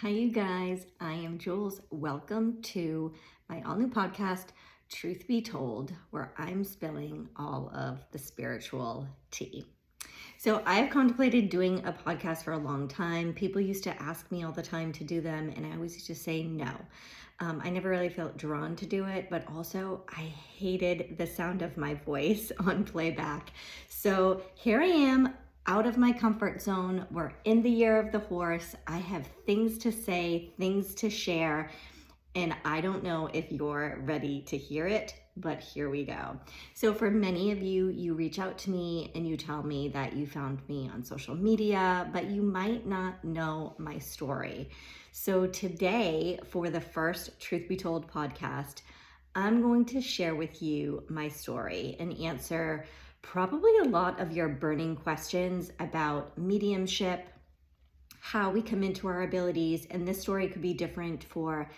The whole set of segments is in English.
Hi, you guys. I am Jules. Welcome to my all new podcast, Truth Be Told, where I'm spilling all of the spiritual tea. So, I've contemplated doing a podcast for a long time. People used to ask me all the time to do them, and I always used to say no. I never really felt drawn to do it, but also I hated the sound of my voice on playback. So, here I am out of my comfort zone. We're in the year of the horse. I have things to say, things to share, and I don't know if you're ready to hear it, but here we go. So for many of you, you reach out to me and you tell me that you found me on social media, but you might not know my story. So today, for the first Truth Be Told podcast, I'm going to share with you my story and answer probably a lot of your burning questions about mediumship, how we come into our abilities, and this story could be different for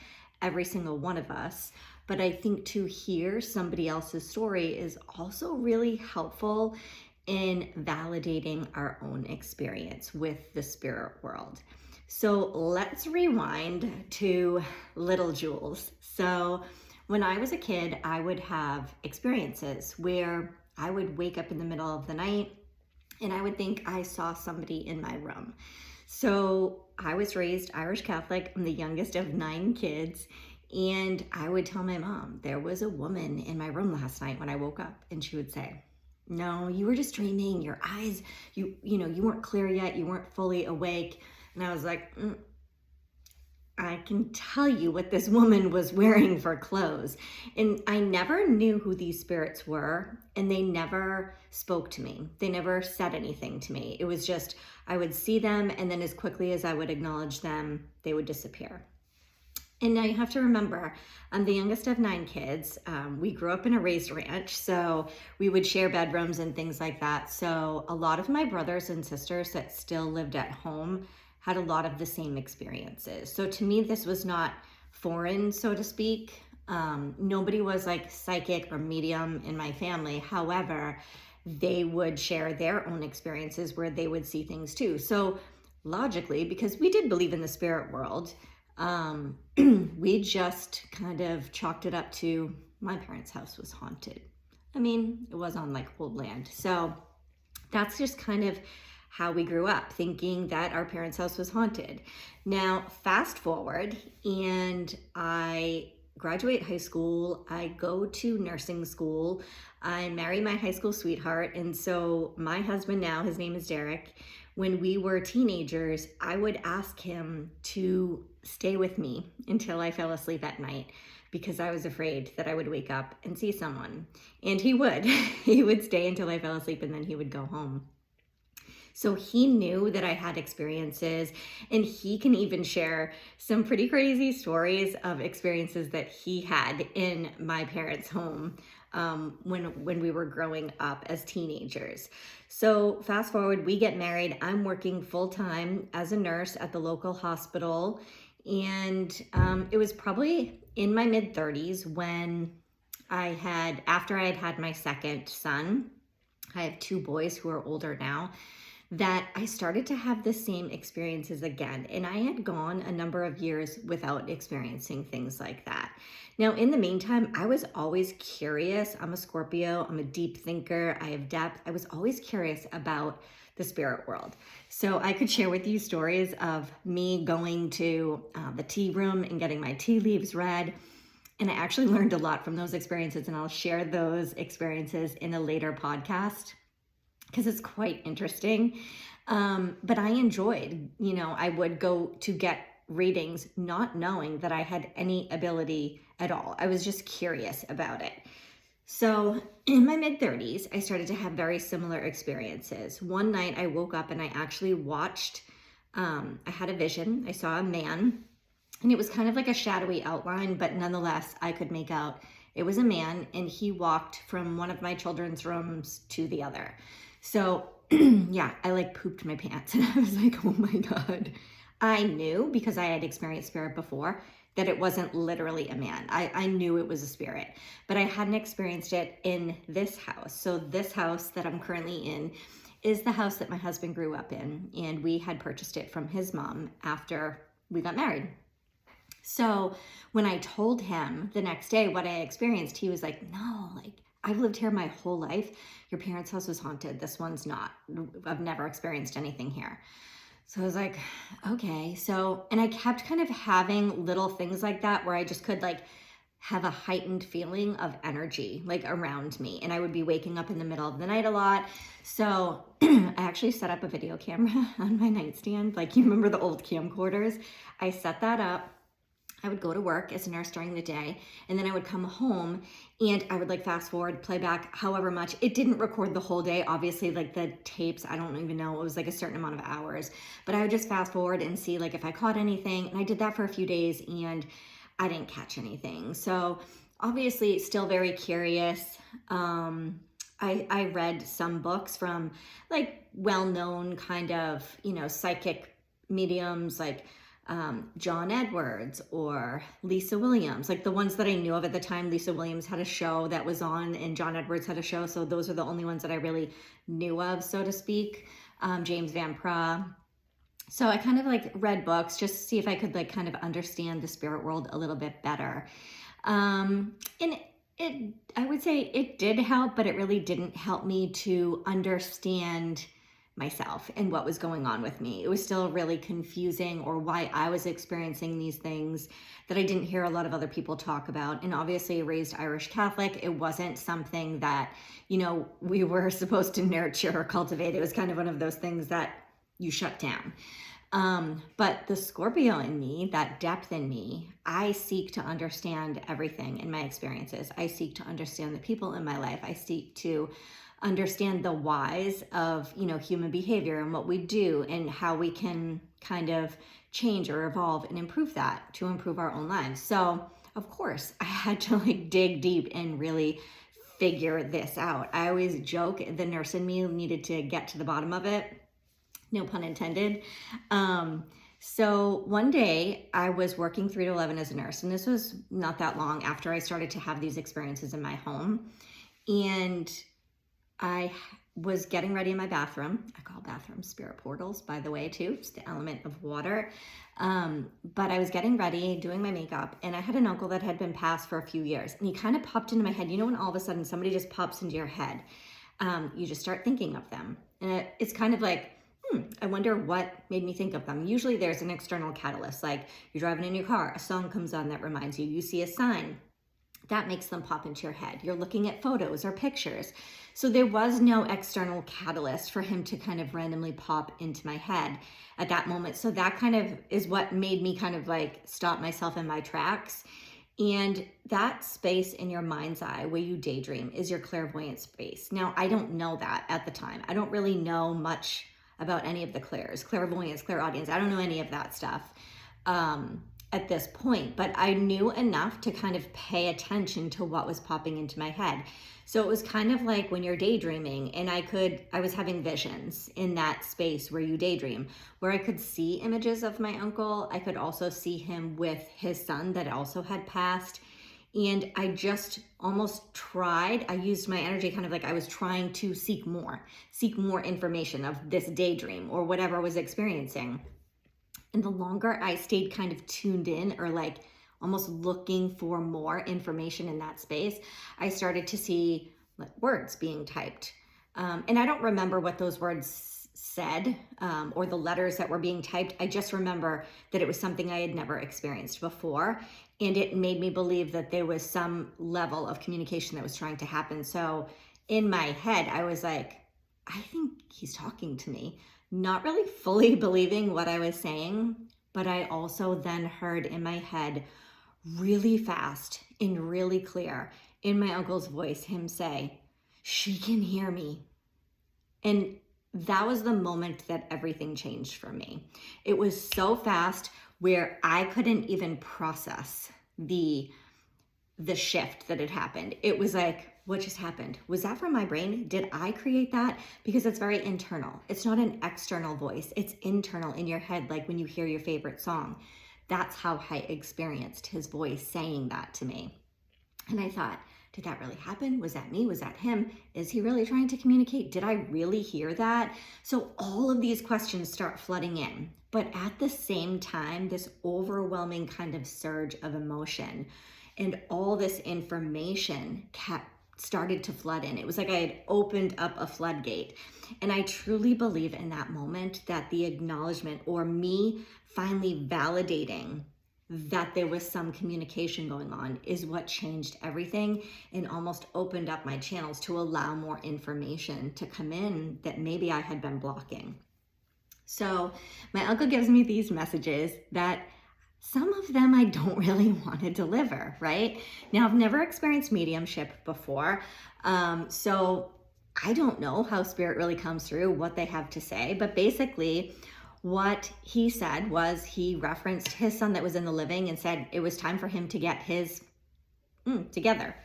every single one of us. But I think to hear somebody else's story is also really helpful in validating our own experience with the spirit world. So let's rewind to little Jules. So when I was a kid, I would have experiences where I would wake up in the middle of the night and I would think I saw somebody in my room. So I was raised Irish Catholic. I'm the youngest of 9 kids. And I would tell my mom, there was a woman in my room last night when I woke up. And she would say, no, you were just dreaming. Your eyes, you weren't clear yet. You weren't fully awake. And I was like, I can tell you what this woman was wearing for clothes. And I never knew who these spirits were, and they never spoke to me. They never said anything to me. It was just, I would see them, and then as quickly as I would acknowledge them, they would disappear. And now you have to remember, I'm the youngest of 9 kids. We grew up in a raised ranch, so we would share bedrooms and things like that. So a lot of my brothers and sisters that still lived at home had a lot of the same experiences. So to me, this was not foreign, so to speak. Nobody was like psychic or medium in my family. However, they would share their own experiences where they would see things too. So logically, because we did believe in the spirit world, we just kind of chalked it up to my parents' house was haunted. I mean, it was on like old land. So that's just kind of how we grew up, thinking that our parents' house was haunted. Now, fast forward, and I graduate high school. I go to nursing school. I marry my high school sweetheart. And so my husband now, his name is Derek. When we were teenagers, I would ask him to stay with me until I fell asleep at night because I was afraid that I would wake up and see someone. And he would. He would stay until I fell asleep and then he would go home. So he knew that I had experiences, and he can even share some pretty crazy stories of experiences that he had in my parents' home when we were growing up as teenagers. So fast forward, we get married. I'm working full-time as a nurse at the local hospital, and it was probably in my mid-30s when after I had had my second son. I have 2 boys who are older now, that I started to have the same experiences again. And I had gone a number of years without experiencing things like that. Now, in the meantime, I was always curious. I'm a Scorpio. I'm a deep thinker. I have depth. I was always curious about the spirit world. So I could share with you stories of me going to the tea room and getting my tea leaves read. And I actually learned a lot from those experiences, and I'll share those experiences in a later podcast, because it's quite interesting. But I enjoyed, I would go to get readings not knowing that I had any ability at all. I was just curious about it. So in my mid-30s, I started to have very similar experiences. One night I woke up and I actually watched, I had a vision. I saw a man, and it was kind of like a shadowy outline, but nonetheless, I could make out it was a man, and he walked from one of my children's rooms to the other. So yeah, I like pooped my pants, and I was like, oh my God. I knew, because I had experienced spirit before, that it wasn't literally a man. I knew it was a spirit, but I hadn't experienced it in this house. So this house that I'm currently in is the house that my husband grew up in, and we had purchased it from his mom after we got married. So when I told him the next day what I experienced, he was like, no, like, I've lived here my whole life. Your parents' house was haunted. This one's not. I've never experienced anything here. So I was like, okay. So, and I kept kind of having little things like that where I just could like have a heightened feeling of energy like around me. And I would be waking up in the middle of the night a lot. So I actually set up a video camera on my nightstand. Like, you remember the old camcorders? I set that up. I would go to work as a nurse during the day, and then I would come home and I would like fast forward, play back however much. It didn't record the whole day. Obviously, like the tapes, I don't even know, it was like a certain amount of hours, but I would just fast forward and see like if I caught anything. And I did that for a few days and I didn't catch anything. So obviously still very curious. I read some books from like well-known kind of, psychic mediums like John Edwards or Lisa Williams, like the ones that I knew of at the time. Lisa Williams had a show that was on and John Edwards had a show. So those are the only ones that I really knew of, so to speak. James Van Praagh. So I kind of like read books just to see if I could like kind of understand the spirit world a little bit better. And I would say it did help, but it really didn't help me to understand myself and what was going on with me. It was still really confusing, or why I was experiencing these things that I didn't hear a lot of other people talk about. And obviously raised Irish Catholic, it wasn't something that, we were supposed to nurture or cultivate. It was kind of one of those things that you shut down. But the Scorpio in me, that depth in me, I seek to understand everything in my experiences. I seek to understand the people in my life. I seek to understand the whys of, human behavior and what we do and how we can kind of change or evolve and improve that to improve our own lives. So of course I had to like dig deep and really figure this out. I always joke the nurse in me needed to get to the bottom of it. No pun intended. So one day I was working 3 to 11 as a nurse, and this was not that long after I started to have these experiences in my home. And I was getting ready in my bathroom. I call bathrooms spirit portals, by the way, too. It's the element of water. But I was getting ready, doing my makeup, and I had an uncle that had been passed for a few years. And he kind of popped into my head. When all of a sudden somebody just pops into your head, you just start thinking of them. And it's kind of like, I wonder what made me think of them. Usually there's an external catalyst, like you're driving in your car, a song comes on that reminds you, you see a sign, that makes them pop into your head. You're looking at photos or pictures. So there was no external catalyst for him to kind of randomly pop into my head at that moment. So that kind of is what made me kind of like stop myself in my tracks. And that space in your mind's eye where you daydream is your clairvoyant space. Now, I don't know that at the time. I don't really know much about any of the clairvoyance, clairaudience. I don't know any of that stuff at this point, but I knew enough to kind of pay attention to what was popping into my head. So it was kind of like when you're daydreaming, and I was having visions in that space where you daydream, where I could see images of my uncle. I could also see him with his son that also had passed. And I just almost tried, I used my energy kind of like I was trying to seek more information of this daydream or whatever I was experiencing. And the longer I stayed kind of tuned in or like almost looking for more information in that space, I started to see like words being typed. And I don't remember what those words said or the letters that were being typed. I just remember that it was something I had never experienced before. And it made me believe that there was some level of communication that was trying to happen. So in my head, I was like, I think he's talking to me, not really fully believing what I was saying. But I also then heard in my head really fast and really clear in my uncle's voice, him say, "She can hear me." And that was the moment that everything changed for me. It was so fast where I couldn't even process the shift that had happened. It was like, what just happened? Was that from my brain? Did I create that? Because it's very internal. It's not an external voice. It's internal in your head, like when you hear your favorite song. That's how I experienced his voice saying that to me. And I thought, did that really happen? Was that me? Was that him? Is he really trying to communicate? Did I really hear that? So all of these questions start flooding in. But at the same time, this overwhelming kind of surge of emotion and all this information started to flood in. It was like I had opened up a floodgate. And I truly believe in that moment that the acknowledgement, or me finally validating that there was some communication going on, is what changed everything and almost opened up my channels to allow more information to come in that maybe I had been blocking. So my uncle gives me these messages that some of them I don't really want to deliver, right? Now, I've never experienced mediumship before, so I don't know how spirit really comes through, what they have to say, but basically what he said was he referenced his son that was in the living and said it was time for him to get his together.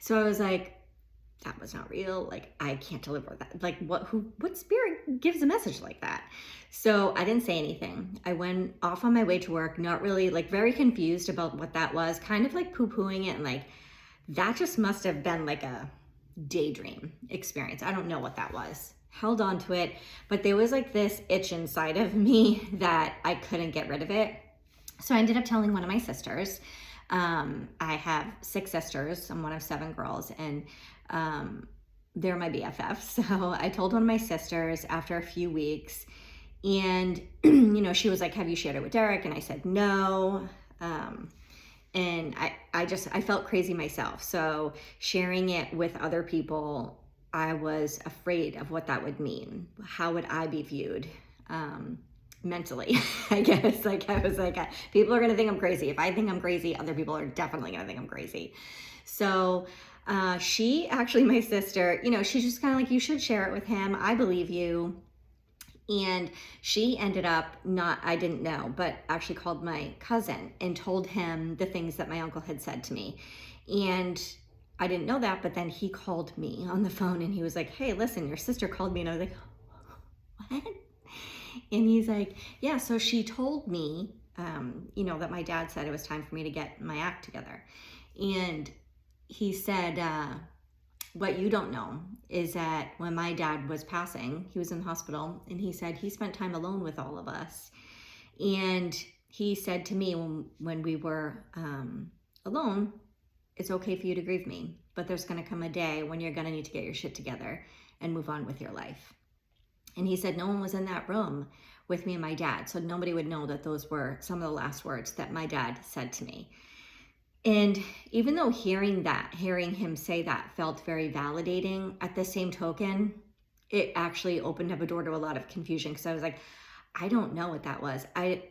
So I was like, that was not real. Like, I can't deliver that. Like, what spirit gives a message like that? So I didn't say anything. I went off on my way to work, not really, like, very confused about what that was, kind of like poo-pooing it, and like, that just must have been like a daydream experience. I don't know what that was. Held on to it, but there was like this itch inside of me that I couldn't get rid of it. So I ended up telling one of my sisters. I have 6 sisters. I'm one of 7 girls, and they're my BFFs. So I told one of my sisters after a few weeks, and she was like, have you shared it with Derek? And I said no. And I felt crazy myself. So sharing it with other people, I was afraid of what that would mean. How would I be viewed? Mentally, I guess. Like, I was like, people are going to think I'm crazy. If I think I'm crazy, other people are definitely going to think I'm crazy. So she actually, my sister, she's just kind of like, you should share it with him. I believe you. And she ended up I didn't know, but actually called my cousin and told him the things that my uncle had said to me. And I didn't know that, but then he called me on the phone and he was like, hey, listen, your sister called me. And I was like, what? And he's like, yeah, so she told me, that my dad said it was time for me to get my act together. And he said, what you don't know is that when my dad was passing, he was in the hospital, and he said he spent time alone with all of us. And he said to me when we were alone, it's okay for you to grieve me, but there's going to come a day when you're going to need to get your shit together and move on with your life. And he said no one was in that room with me and my dad, so nobody would know that those were some of the last words that my dad said to me. And even though hearing him say that felt very validating, at the same token, it actually opened up a door to a lot of confusion, because I was like, I don't know what that was. I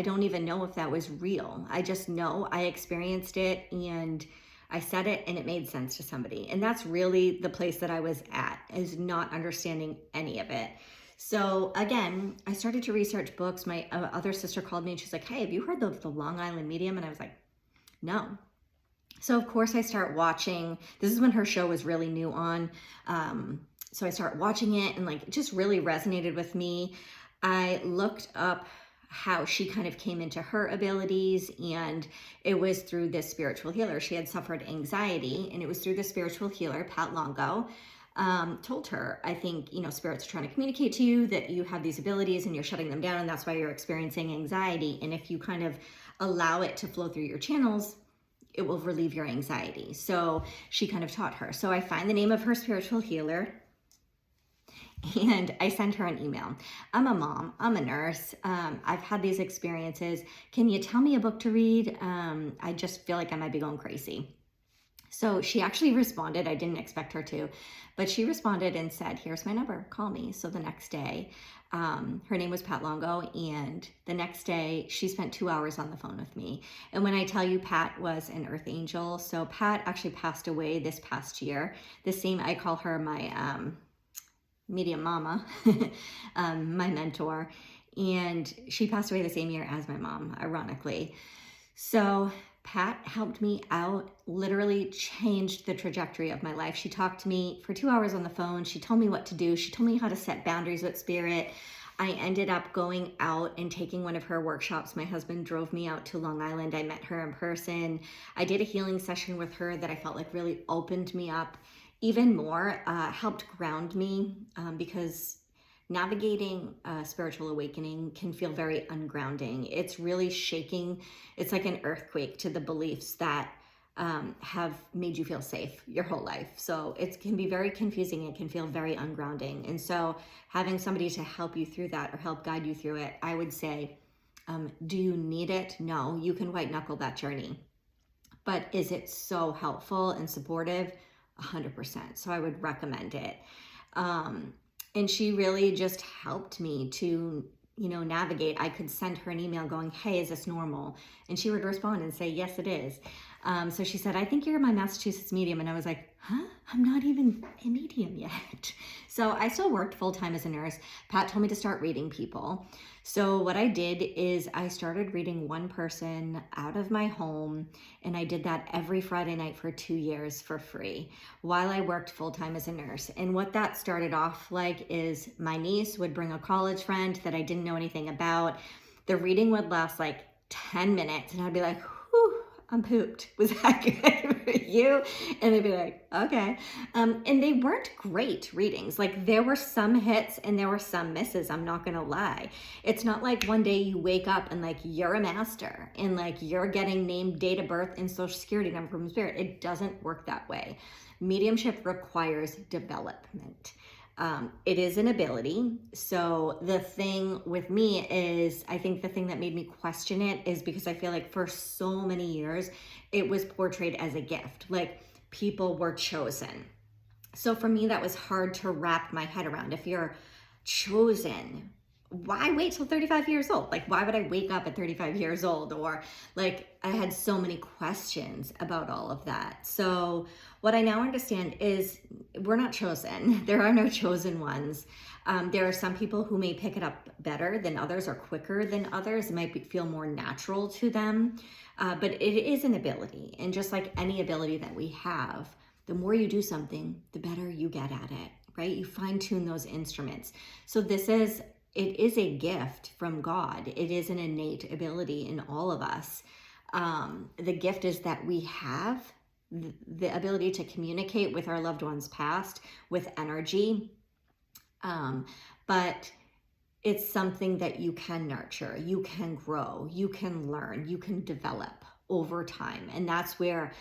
don't even know if that was real. I just know I experienced it, and I said it, and it made sense to somebody. And that's really the place that I was at, is not understanding any of it. So again, I started to research books. My other sister called me and she's like, hey, have you heard of the Long Island Medium? And I was like, no. So of course I start watching. This is when her show was really new on. So I start watching it, and like, it just really resonated with me. I looked up how she kind of came into her abilities, and it was through this spiritual healer. She had suffered anxiety, and it was through the spiritual healer, Pat Longo, told her, I think, spirits are trying to communicate to you that you have these abilities and you're shutting them down, and that's why you're experiencing anxiety. And if you kind of allow it to flow through your channels, it will relieve your anxiety. So she kind of taught her. So I find the name of her spiritual healer, and I send her an email. I'm a mom, I'm a nurse. I've had these experiences. Can you tell me a book to read? I just feel like I might be going crazy. So she actually responded. I didn't expect her to, but she responded and said, here's my number, call me. So the next day, her name was Pat Longo, and the next day she spent 2 hours on the phone with me. And when I tell you, Pat was an earth angel. So Pat actually passed away this past year. I call her my medium mama, my mentor. And she passed away the same year as my mom, ironically. So Pat helped me out, literally changed the trajectory of my life. She talked to me for 2 hours on the phone. She told me what to do. She told me how to set boundaries with spirit. I ended up going out and taking one of her workshops. My husband drove me out to Long Island. I met her in person. I did a healing session with her that I felt like really opened me up even more, helped ground me, because navigating a spiritual awakening can feel very ungrounding. It's really shaking. It's like an earthquake to the beliefs that have made you feel safe your whole life. So it can be very confusing. It can feel very ungrounding. And so having somebody to help you through that or help guide you through it, I would say, do you need it? No, you can white knuckle that journey. But is it so helpful and supportive? 100%. So I would recommend it. And she really just helped me to, navigate. I could send her an email going, hey, is this normal? And she would respond and say, yes, it is. So she said, I think you're my Massachusetts medium. And I was like, huh? I'm not even a medium yet. So I still worked full-time as a nurse. Pat told me to start reading people. So what I did is I started reading one person out of my home, and I did that every Friday night for 2 years for free while I worked full-time as a nurse. And what that started off like is my niece would bring a college friend that I didn't know anything about. The reading would last like 10 minutes, and I'd be like, whew, I'm pooped. Was that good for you? And they'd be like, okay. And they weren't great readings. Like there were some hits and there were some misses. I'm not going to lie. It's not like one day you wake up and like you're a master and like you're getting named date of birth and social security number from spirit. It doesn't work that way. Mediumship requires development. It is an ability. So the thing with me is, I think the thing that made me question it is because I feel like for so many years, it was portrayed as a gift. Like people were chosen. So for me, that was hard to wrap my head around. If you're chosen, why wait till 35 years old? Like, why would I wake up at 35 years old? Or like, I had so many questions about all of that. So what I now understand is we're not chosen. There are no chosen ones. There are some people who may pick it up better than others or quicker than others. It might feel more natural to them, but it is an ability. And just like any ability that we have, the more you do something, the better you get at it, right? You fine tune those instruments. So it is a gift from God. It is an innate ability in all of us. The gift is that we have the ability to communicate with our loved ones past with energy. But it's something that you can nurture, you can grow, you can learn, you can develop over time. And that's where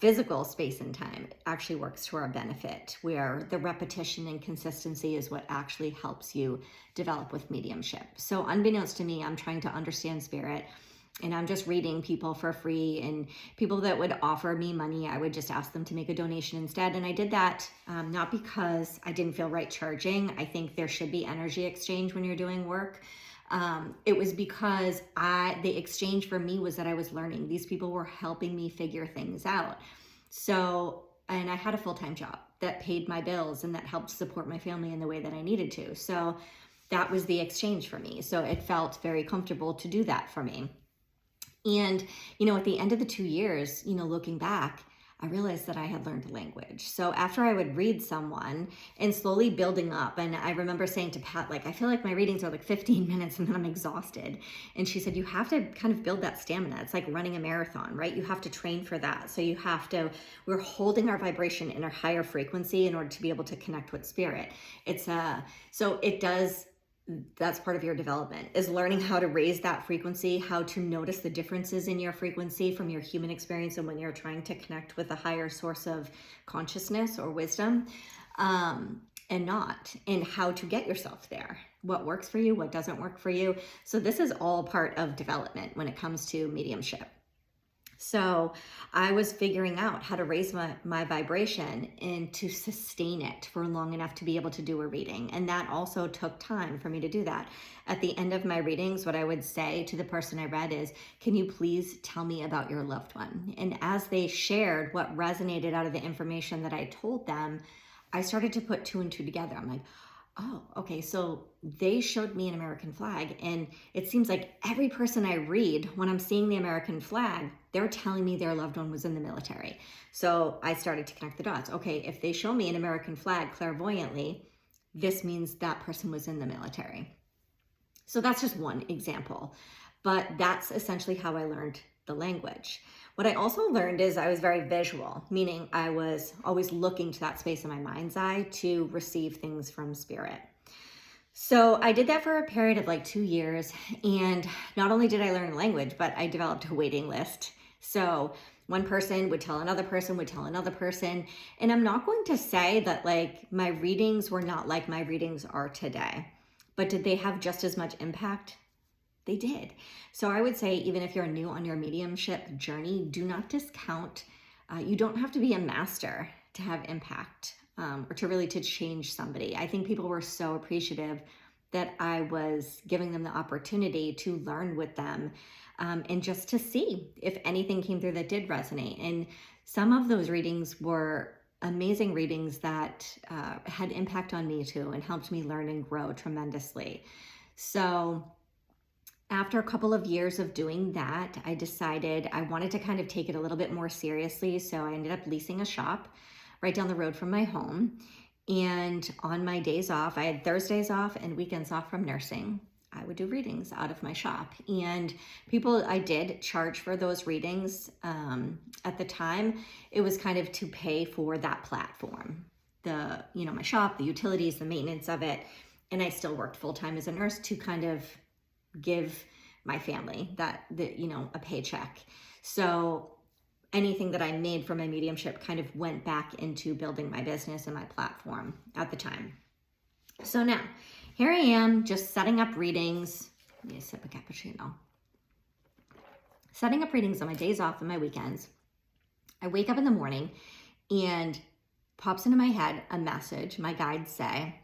physical space and time actually works to our benefit, where the repetition and consistency is what actually helps you develop with mediumship. So unbeknownst to me, I'm trying to understand spirit, and I'm just reading people for free, and people that would offer me money, I would just ask them to make a donation instead. And I did that not because I didn't feel right charging. I think there should be energy exchange when you're doing work. It was because the exchange for me was that I was learning. These people were helping me figure things out. So, and I had a full-time job that paid my bills and that helped support my family in the way that I needed to. So that was the exchange for me. So it felt very comfortable to do that for me. And, at the end of the 2 years, looking back, I realized that I had learned the language. So after I would read someone and slowly building up, and I remember saying to Pat, like, I feel like my readings are like 15 minutes and then I'm exhausted. And she said, you have to kind of build that stamina. It's like running a marathon, right? You have to train for that. So we're holding our vibration in a higher frequency in order to be able to connect with spirit. That's part of your development, is learning how to raise that frequency, how to notice the differences in your frequency from your human experience and when you're trying to connect with a higher source of consciousness or wisdom, and how to get yourself there. What works for you, what doesn't work for you. So this is all part of development when it comes to mediumship. So I was figuring out how to raise my vibration and to sustain it for long enough to be able to do a reading. And that also took time for me to do that. At the end of my readings, what I would say to the person I read is, can you please tell me about your loved one? And as they shared what resonated out of the information that I told them, I started to put two and two together. I'm like, oh, okay, so they showed me an American flag, and it seems like every person I read, when I'm seeing the American flag, they're telling me their loved one was in the military. So I started to connect the dots. Okay, if they show me an American flag clairvoyantly, this means that person was in the military. So that's just one example, but that's essentially how I learned the language. What I also learned is I was very visual, meaning I was always looking to that space in my mind's eye to receive things from spirit. So I did that for a period of like 2 years. And not only did I learn the language, but I developed a waiting list. So one person would tell another person, would tell another person. And I'm not going to say that like my readings were not like my readings are today, but did they have just as much impact? They did. So I would say, even if you're new on your mediumship journey, do not discount. You don't have to be a master to have impact, or to really to change somebody. I think people were so appreciative that I was giving them the opportunity to learn with them, and just to see if anything came through that did resonate. And some of those readings were amazing readings that had impact on me too and helped me learn and grow tremendously. So after a couple of years of doing that, I decided I wanted to kind of take it a little bit more seriously. So I ended up leasing a shop right down the road from my home. And on my days off, I had Thursdays off and weekends off from nursing, I would do readings out of my shop. And I did charge for those readings. At the time, it was kind of to pay for that platform, my shop, the utilities, the maintenance of it. And I still worked full-time as a nurse to kind of give my family a paycheck. So anything that I made from my mediumship kind of went back into building my business and my platform at the time. So now here I am just setting up readings. Let me sip a cappuccino. Setting up readings on my days off and my weekends. I wake up in the morning and pops into my head a message. My guides say,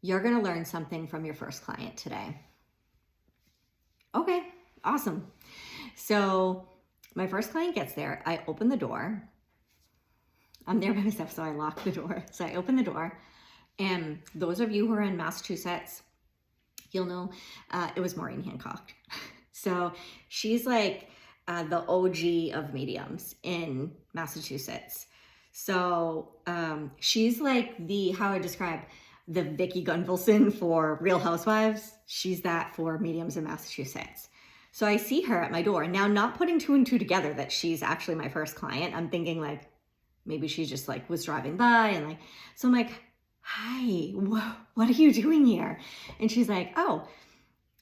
"You're going to learn something from your first client today." Okay, awesome. So my first client gets there. I open the door. I'm there by myself, so I lock the door. So I open the door. And those of you who are in Massachusetts, you'll know it was Maureen Hancock. So she's like the OG of mediums in Massachusetts. So she's like how I describe the Vicki Gunvalson for Real Housewives. She's that for mediums in Massachusetts. So I see her at my door. Now, not putting two and two together that she's actually my first client. I'm thinking like, maybe she just like was driving by and like, so I'm like, "Hi, what are you doing here?" And she's like, "Oh,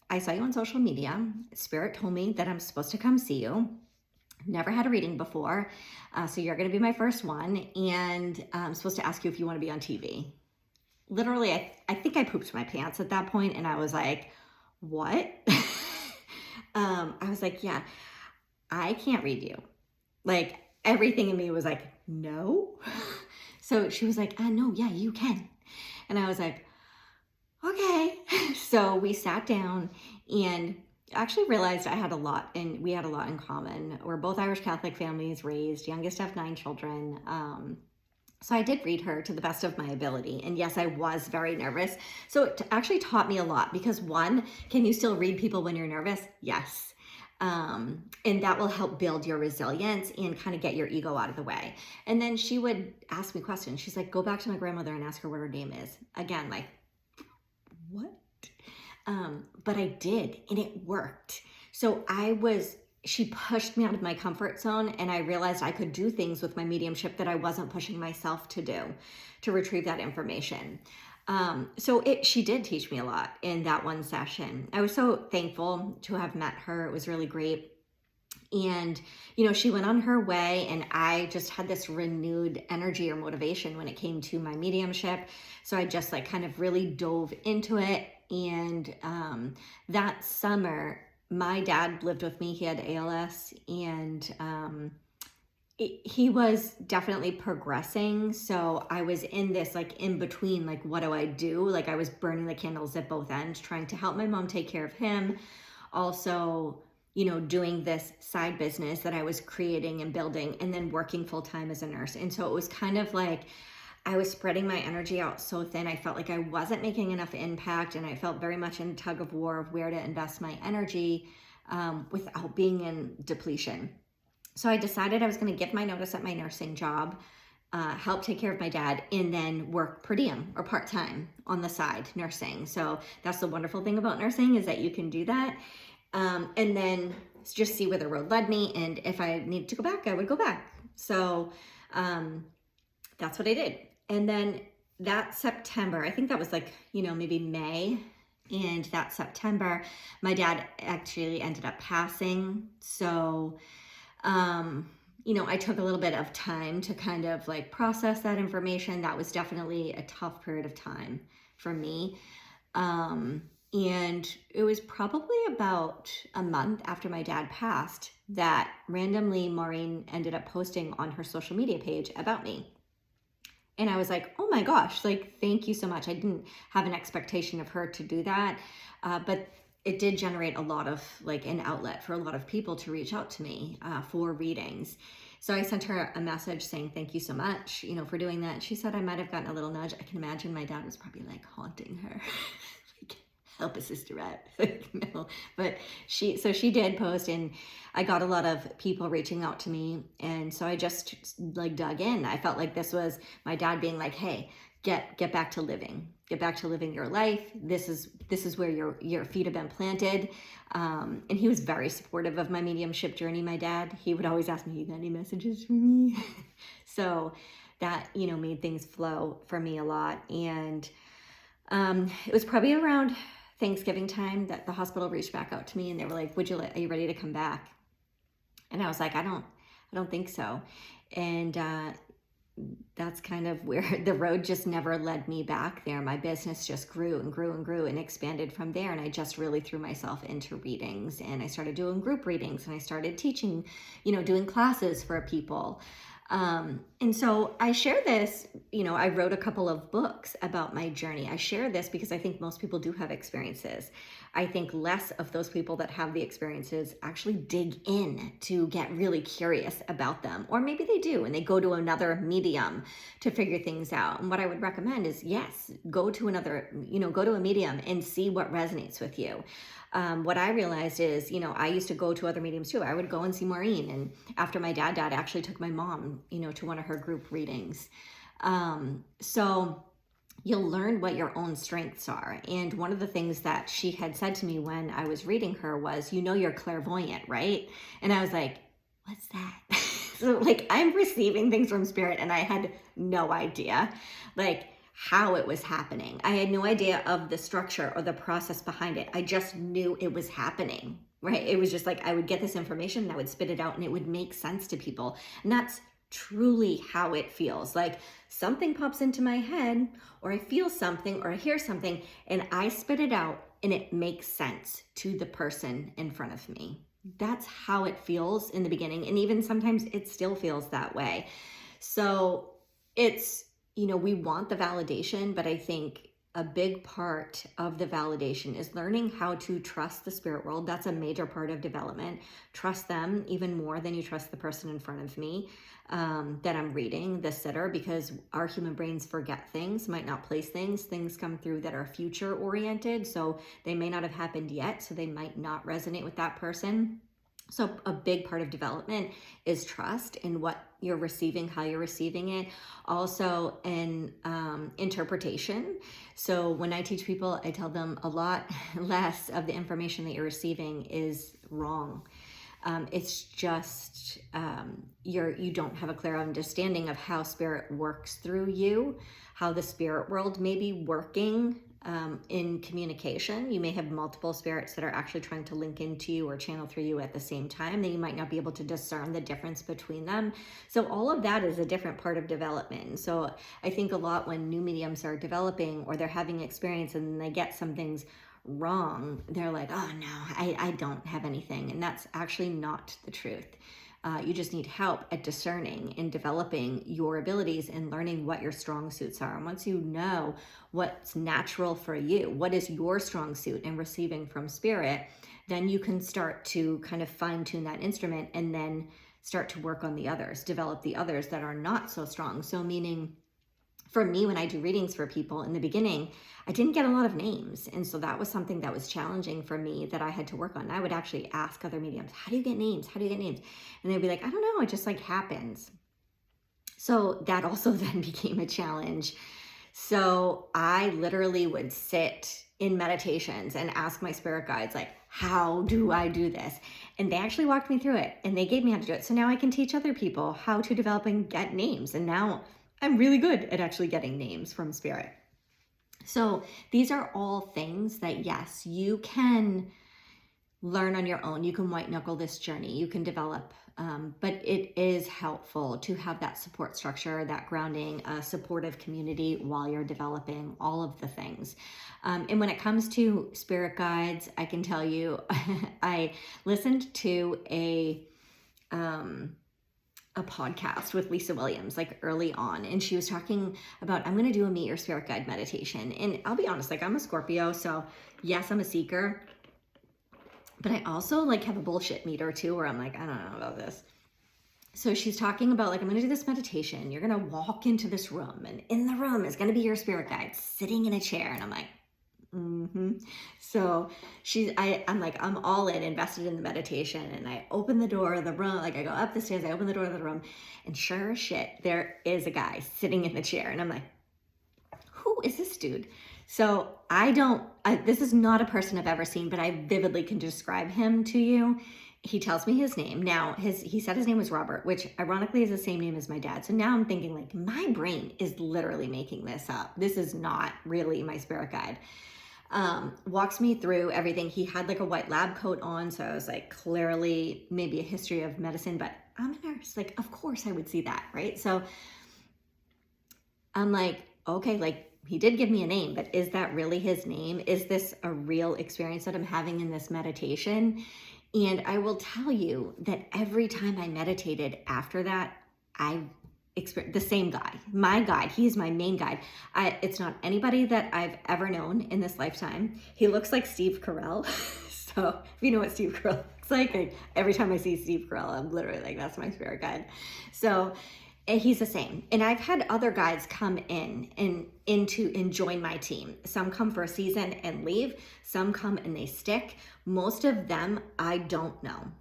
I saw you on social media. Spirit told me that I'm supposed to come see you. Never had a reading before. So you're going to be my first one. And I'm supposed to ask you if you want to be on TV." Literally, I think I pooped my pants at that point, and I was like, "What?" I was like, "Yeah, I can't read you." Like everything in me was like, "No." So she was like, "No, yeah, you can." And I was like, "Okay." So we sat down and actually realized we had a lot in common. We're both Irish Catholic families, raised, youngest of 9 children. So I did read her to the best of my ability. And yes, I was very nervous. So it actually taught me a lot because one, can you still read people when you're nervous? Yes. And that will help build your resilience and kind of get your ego out of the way. And then she would ask me questions. She's like, "Go back to my grandmother and ask her what her name is." Again, like, what? But I did, and it worked. So she pushed me out of my comfort zone, and I realized I could do things with my mediumship that I wasn't pushing myself to do to retrieve that information. She did teach me a lot in that one session. I was so thankful to have met her. It was really great. And, she went on her way, and I just had this renewed energy or motivation when it came to my mediumship. So I just like kind of really dove into it. And that summer, my dad lived with me. He had ALS, and he was definitely progressing. So I was in this like in between, like, what do I do? Like I was burning the candles at both ends, trying to help my mom take care of him. Also, doing this side business that I was creating and building, and then working full time as a nurse. And so it was kind of like I was spreading my energy out so thin. I felt like I wasn't making enough impact, and I felt very much in tug of war of where to invest my energy without being in depletion. So I decided I was going to give my notice at my nursing job, help take care of my dad, and then work per diem or part-time on the side nursing. So that's the wonderful thing about nursing, is that you can do that. And then just see where the road led me. And if I needed to go back, I would go back. So that's what I did. And then that September, I think that was like, maybe May. And that September, my dad actually ended up passing. So, I took a little bit of time to kind of like process that information. That was definitely a tough period of time for me. And it was probably about a month after my dad passed that randomly Maureen ended up posting on her social media page about me. And I was like, oh my gosh, like, thank you so much. I didn't have an expectation of her to do that. But it did generate a lot of like an outlet for a lot of people to reach out to me for readings. So I sent her a message saying, thank you so much, for doing that. She said I might have gotten a little nudge. I can imagine my dad was probably like haunting her. Like, help a sister out. Like, no, but she did post, and I got a lot of people reaching out to me. And so I just like dug in. I felt like this was my dad being like, hey, get back to living. Get back to living your life. This is where your feet have been planted. And he was very supportive of my mediumship journey, my dad. He would always ask me, you got any messages for me? So that, made things flow for me a lot. And it was probably around Thanksgiving time that the hospital reached back out to me, and they were like, are you ready to come back? And I was like, I don't think so. And that's kind of where the road just never led me back there. My business just grew and grew and grew and expanded from there. And I just really threw myself into readings, and I started doing group readings, and I started teaching, doing classes for people. And so I share this, I wrote a couple of books about my journey. I share this because I think most people do have experiences. I think less of those people that have the experiences actually dig in to get really curious about them. Or maybe they do, and they go to another medium to figure things out. And what I would recommend is, yes, go to a medium and see what resonates with you. What I realized is, I used to go to other mediums too. I would go and see Maureen. And after my dad died, I actually took my mom, to one of her group readings. So you'll learn what your own strengths are. And one of the things that she had said to me when I was reading her was, you're clairvoyant, right? And I was like, what's that? So like, I'm receiving things from spirit, and I had no idea like how it was happening. I had no idea of the structure or the process behind it. I just knew it was happening, right? It was just like, I would get this information and I would spit it out, and it would make sense to people. And that's truly how it feels. Like something pops into my head, or I feel something, or I hear something, and I spit it out, and it makes sense to the person in front of me. That's how it feels in the beginning. And even sometimes it still feels that way. So it's, we want the validation, but I think a big part of the validation is learning how to trust the spirit world. That's a major part of development. Trust them even more than you trust the person in front of me that I'm reading, the sitter, because our human brains forget things, might not place things. Things come through that are future oriented, so they may not have happened yet, so they might not resonate with that person. So a big part of development is trust in what you're receiving, how you're receiving it. Also in interpretation. So when I teach people, I tell them a lot less of the information that you're receiving is wrong. It's just you don't have a clear understanding of how spirit works through you, how the spirit world may be working in communication. You may have multiple spirits that are actually trying to link into you or channel through you at the same time, that you might not be able to discern the difference between them. So all of that is a different part of development. So I think a lot when new mediums are developing, or they're having experience and they get some things wrong, they're like, oh no, I don't have anything. And that's actually not the truth. You just need help at discerning and developing your abilities and learning what your strong suits are. And once you know what's natural for you, what is your strong suit in receiving from spirit, then you can start to kind of fine tune that instrument, and then start to work on the others, develop the others that are not so strong. So meaning, for me, when I do readings for people in the beginning, I didn't get a lot of names. And so that was something that was challenging for me that I had to work on. I would actually ask other mediums, how do you get names? How do you get names? And they'd be like, I don't know. It just like happens. So that also then became a challenge. So I literally would sit in meditations and ask my spirit guides, like, how do I do this? And they actually walked me through it, and they gave me how to do it. So now I can teach other people how to develop and get names. And now I'm really good at actually getting names from spirit. So these are all things that, yes, you can learn on your own. You can white knuckle this journey. You can develop, but it is helpful to have that support structure, that grounding, a supportive community while you're developing all of the things. And when it comes to spirit guides, I can tell you, I listened to a podcast with Lisa Williams, like early on, and she was talking about, I'm going to do a meet your spirit guide meditation. And I'll be honest, like I'm a Scorpio, so yes, I'm a seeker, but I also like have a bullshit meter too, where I'm like, I don't know about this. So she's talking about like, I'm going to do this meditation. You're going to walk into this room, and in the room is going to be your spirit guide sitting in a chair. And I'm like, So I'm like, I'm all in, invested in the meditation, and I open the door of the room, like I go up the stairs, I open the door of the room, and sure as shit, there is a guy sitting in the chair, and I'm like, who is this dude? So this is not a person I've ever seen, but I vividly can describe him to you. He tells me his name. Now, he said his name was Robert, which ironically is the same name as my dad. So now I'm thinking like, my brain is literally making this up. This is not really my spirit guide. Walks me through everything. He had like a white lab coat on, so I was like, clearly maybe a history of medicine, but I'm a nurse. Like, of course I would see that, right? So I'm like, okay, like he did give me a name, but is that really his name? Is this a real experience that I'm having in this meditation? And I will tell you that every time I meditated after that, I experienced the same guy, my guide. He's my main guide. It's not anybody that I've ever known in this lifetime. He looks like Steve Carell. So if you know what Steve Carell looks like, every time I see Steve Carell, I'm literally like, that's my spirit guide. So he's the same. And I've had other guides come in and join my team. Some come for a season and leave. Some come and they stick. Most of them, I don't know.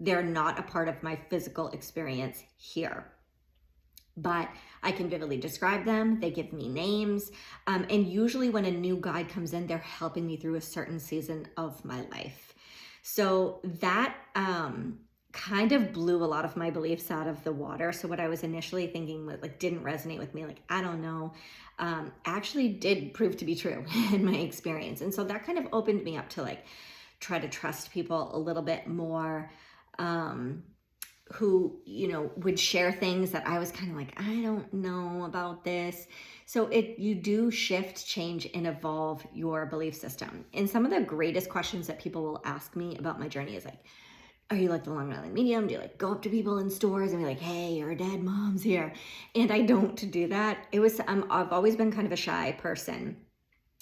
They're not a part of my physical experience here. But I can vividly describe them. They give me names. And usually when a new guide comes in, they're helping me through a certain season of my life. So that kind of blew a lot of my beliefs out of the water. So what I was initially thinking like didn't resonate with me, like, I don't know, actually did prove to be true in my experience. And so that kind of opened me up to like try to trust people a little bit more, who, would share things that I was kind of like, I don't know about this. So you do shift, change, and evolve your belief system. And some of the greatest questions that people will ask me about my journey is like, are you like the Long Island medium? Do you like go up to people in stores and be like, hey, your dead mom's here? And I don't do that. I've always been kind of a shy person.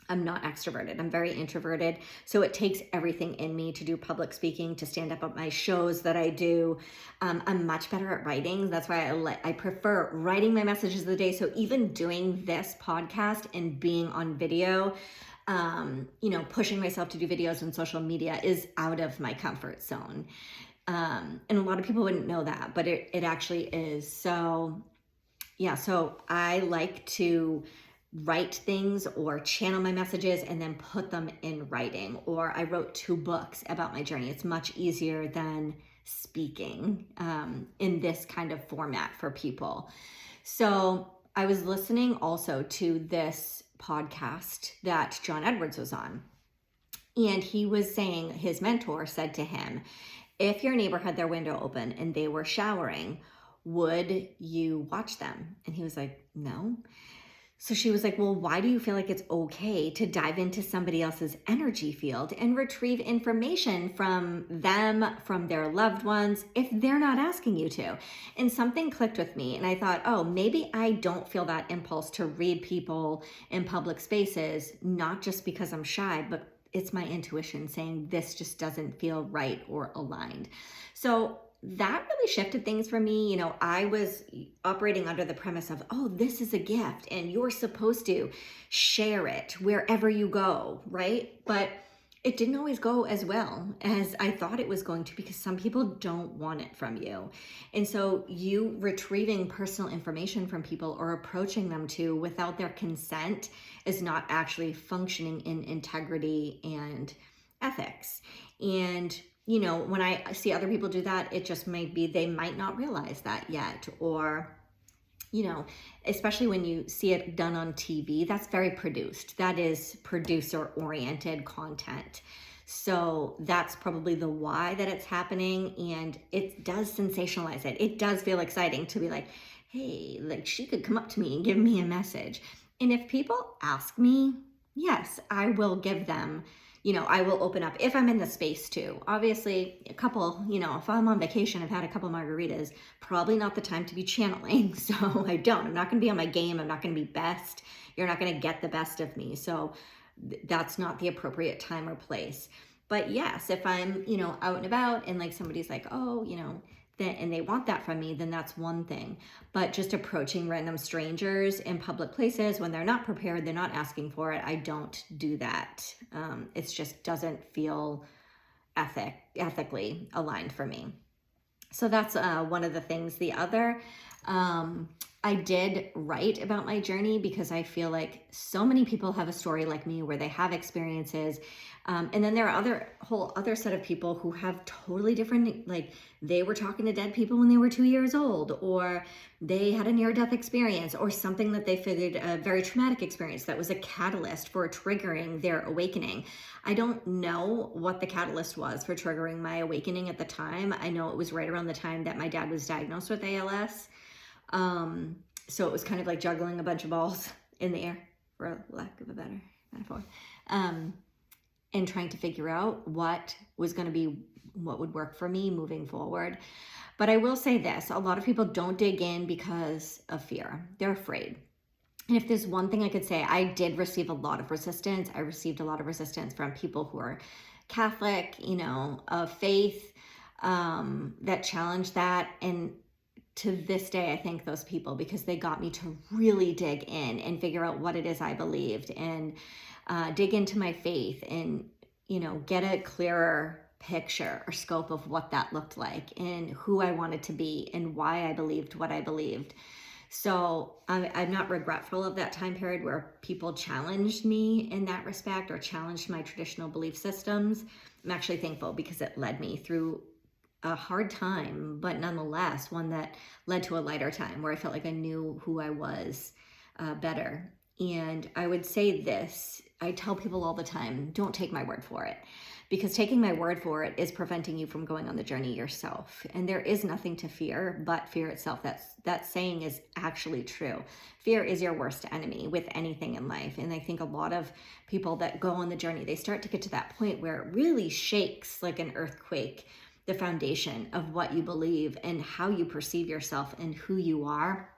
I'm not extroverted. I'm very introverted. So it takes everything in me to do public speaking, to stand up at my shows that I do. I'm much better at writing. That's why I prefer writing my messages of the day. So even doing this podcast and being on video, pushing myself to do videos on social media is out of my comfort zone. And a lot of people wouldn't know that, but it actually is. So yeah, so I like to write things or channel my messages and then put them in writing. Or I wrote 2 books about my journey. It's much easier than speaking in this kind of format for people. So I was listening also to this podcast that John Edwards was on. And he was saying, his mentor said to him, if your neighbor had their window open and they were showering, would you watch them? And he was like, no. So she was like, well, why do you feel like it's okay to dive into somebody else's energy field and retrieve information from them, from their loved ones, if they're not asking you to? And something clicked with me. And I thought, oh, maybe I don't feel that impulse to read people in public spaces, not just because I'm shy, but it's my intuition saying this just doesn't feel right or aligned. So that really shifted things for me. I was operating under the premise of, oh, this is a gift and you're supposed to share it wherever you go, right? But it didn't always go as well as I thought it was going to, because some people don't want it from you. And so you retrieving personal information from people or approaching them without their consent is not actually functioning in integrity and ethics. And when I see other people do that, it just may be they might not realize that yet, or, especially when you see it done on TV, that's very produced. That is producer-oriented content. So that's probably the why that it's happening, and it does sensationalize it. It does feel exciting to be like, hey, like she could come up to me and give me a message. And if people ask me, yes, I will give them, I will open up if I'm in the space too. Obviously, a couple, if I'm on vacation, I've had a couple margaritas, probably not the time to be channeling. So I'm not going to be on my game. I'm not going to be best. You're not going to get the best of me. So that's not the appropriate time or place. But yes, if I'm, out and about and like somebody's like, oh, and they want that from me, then that's one thing. But just approaching random strangers in public places when they're not prepared, they're not asking for it, I don't do that. It just doesn't feel ethically aligned for me. So that's one of the things. The other, I did write about my journey because I feel like so many people have a story like me where they have experiences. And then there are whole other set of people who have totally different, like they were talking to dead people when they were 2 years old, or they had a near-death experience, or something that they figured a very traumatic experience that was a catalyst for triggering their awakening. I don't know what the catalyst was for triggering my awakening at the time. I know it was right around the time that my dad was diagnosed with ALS. So it was kind of like juggling a bunch of balls in the air, for lack of a better metaphor, and trying to figure out what would work for me moving forward. But I will say this, a lot of people don't dig in because of fear. They're afraid. And if there's one thing I could say, I did receive a lot of resistance. I received a lot of resistance from people who are Catholic, of faith, that challenged that. And to this day, I thank those people because they got me to really dig in and figure out what it is I believed, and dig into my faith and, get a clearer picture or scope of what that looked like and who I wanted to be and why I believed what I believed. So I'm not regretful of that time period where people challenged me in that respect or challenged my traditional belief systems. I'm actually thankful because it led me through a hard time, but nonetheless one that led to a lighter time where I felt like I knew who I was better. And I would say this, I tell people all the time, don't take my word for it, because taking my word for it is preventing you from going on the journey yourself. And there is nothing to fear but fear itself. That saying is actually true. Fear is your worst enemy with anything in life. And I think a lot of people that go on the journey, they start to get to that point where it really shakes like an earthquake the foundation of what you believe and how you perceive yourself and who you are.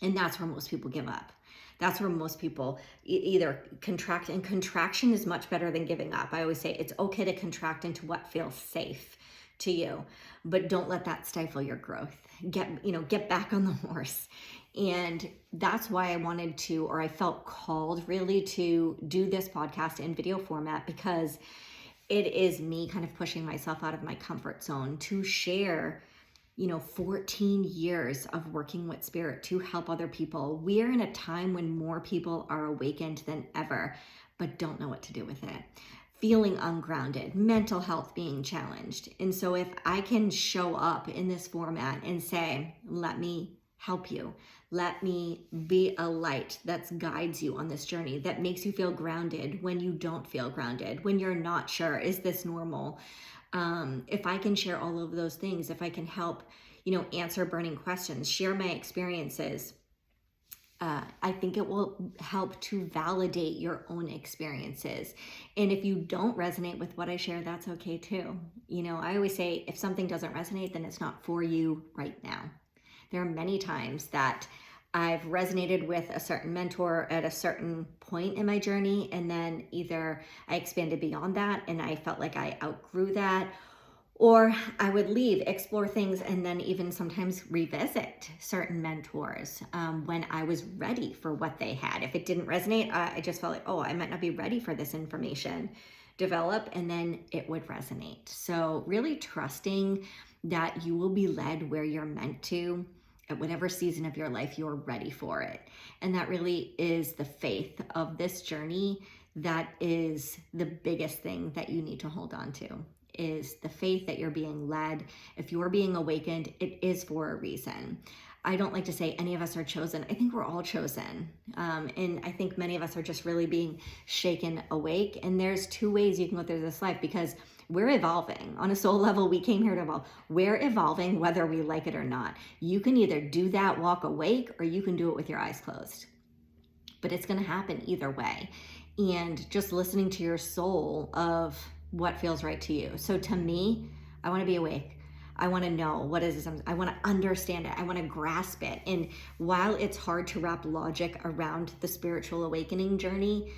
And that's where most people give up. That's where most people either contract, and contraction is much better than giving up. I always say it's okay to contract into what feels safe to you, but don't let that stifle your growth. Get back on the horse. And that's why I felt called really to do this podcast in video format, because it is me kind of pushing myself out of my comfort zone to share 14 years of working with spirit to help other people. We are in a time when more people are awakened than ever, but don't know what to do with it. Feeling ungrounded, mental health being challenged. And so if I can show up in this format and say, let me help you, let me be a light that guides you on this journey, that makes you feel grounded when you don't feel grounded, when you're not sure, is this normal? If I can share all of those things, if I can help, answer burning questions, share my experiences, I think it will help to validate your own experiences. And if you don't resonate with what I share, that's okay too. I always say if something doesn't resonate, then it's not for you right now. There are many times that I've resonated with a certain mentor at a certain point in my journey, and then either I expanded beyond that and I felt like I outgrew that, or I would leave, explore things, and then even sometimes revisit certain mentors when I was ready for what they had. If it didn't resonate, I just felt like, I might not be ready for this information. Develop, and then it would resonate. So really trusting that you will be led where you're meant to, at whatever season of your life you're ready for it. And that really is the faith of this journey. That is the biggest thing that you need to hold on to, is the faith that you're being led. If you're being awakened, it is for a reason. I don't like to say any of us are chosen. I think we're all chosen. And I think many of us are just really being shaken awake. And there's two ways you can go through this life, because we're evolving. On a soul level, we came here to evolve. We're evolving whether we like it or not. You can either do that walk awake, or you can do it with your eyes closed. But it's going to happen either way. And just listening to your soul of what feels right to you. So to me, I want to be awake. I want to know what is this. I want to understand it. I want to grasp it. And while it's hard to wrap logic around the spiritual awakening journey,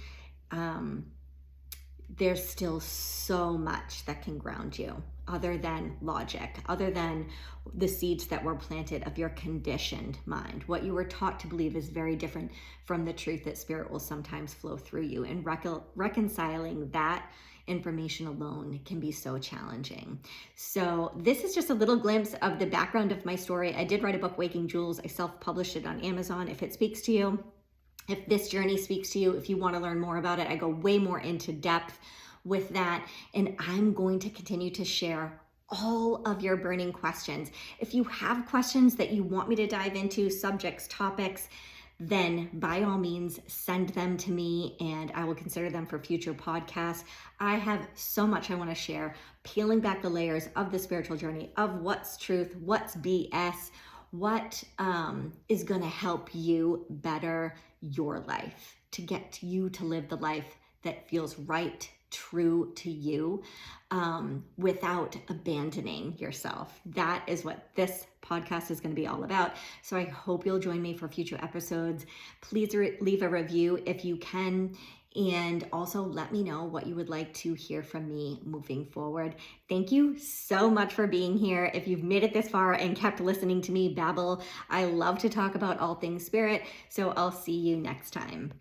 there's still so much that can ground you other than logic, other than the seeds that were planted of your conditioned mind. What you were taught to believe is very different from the truth that spirit will sometimes flow through you. And reconciling that information alone can be so challenging. So this is just a little glimpse of the background of my story. I did write a book, Waking Jewels. I self-published it on Amazon. If it speaks to you, if this journey speaks to you, if you want to learn more about it, I go way more into depth with that. And I'm going to continue to share all of your burning questions. If you have questions that you want me to dive into, subjects, topics, then by all means send them to me and I will consider them for future podcasts. I have so much I want to share, peeling back the layers of the spiritual journey, of what's truth, what's BS, what is going to help you better your life, to get you to live the life that feels right, true to you, without abandoning yourself. That is what this podcast is going to be all about. So I hope you'll join me for future episodes. Please leave a review if you can. And also let me know what you would like to hear from me moving forward. Thank you so much for being here. If you've made it this far and kept listening to me babble, I love to talk about all things spirit. So I'll see you next time.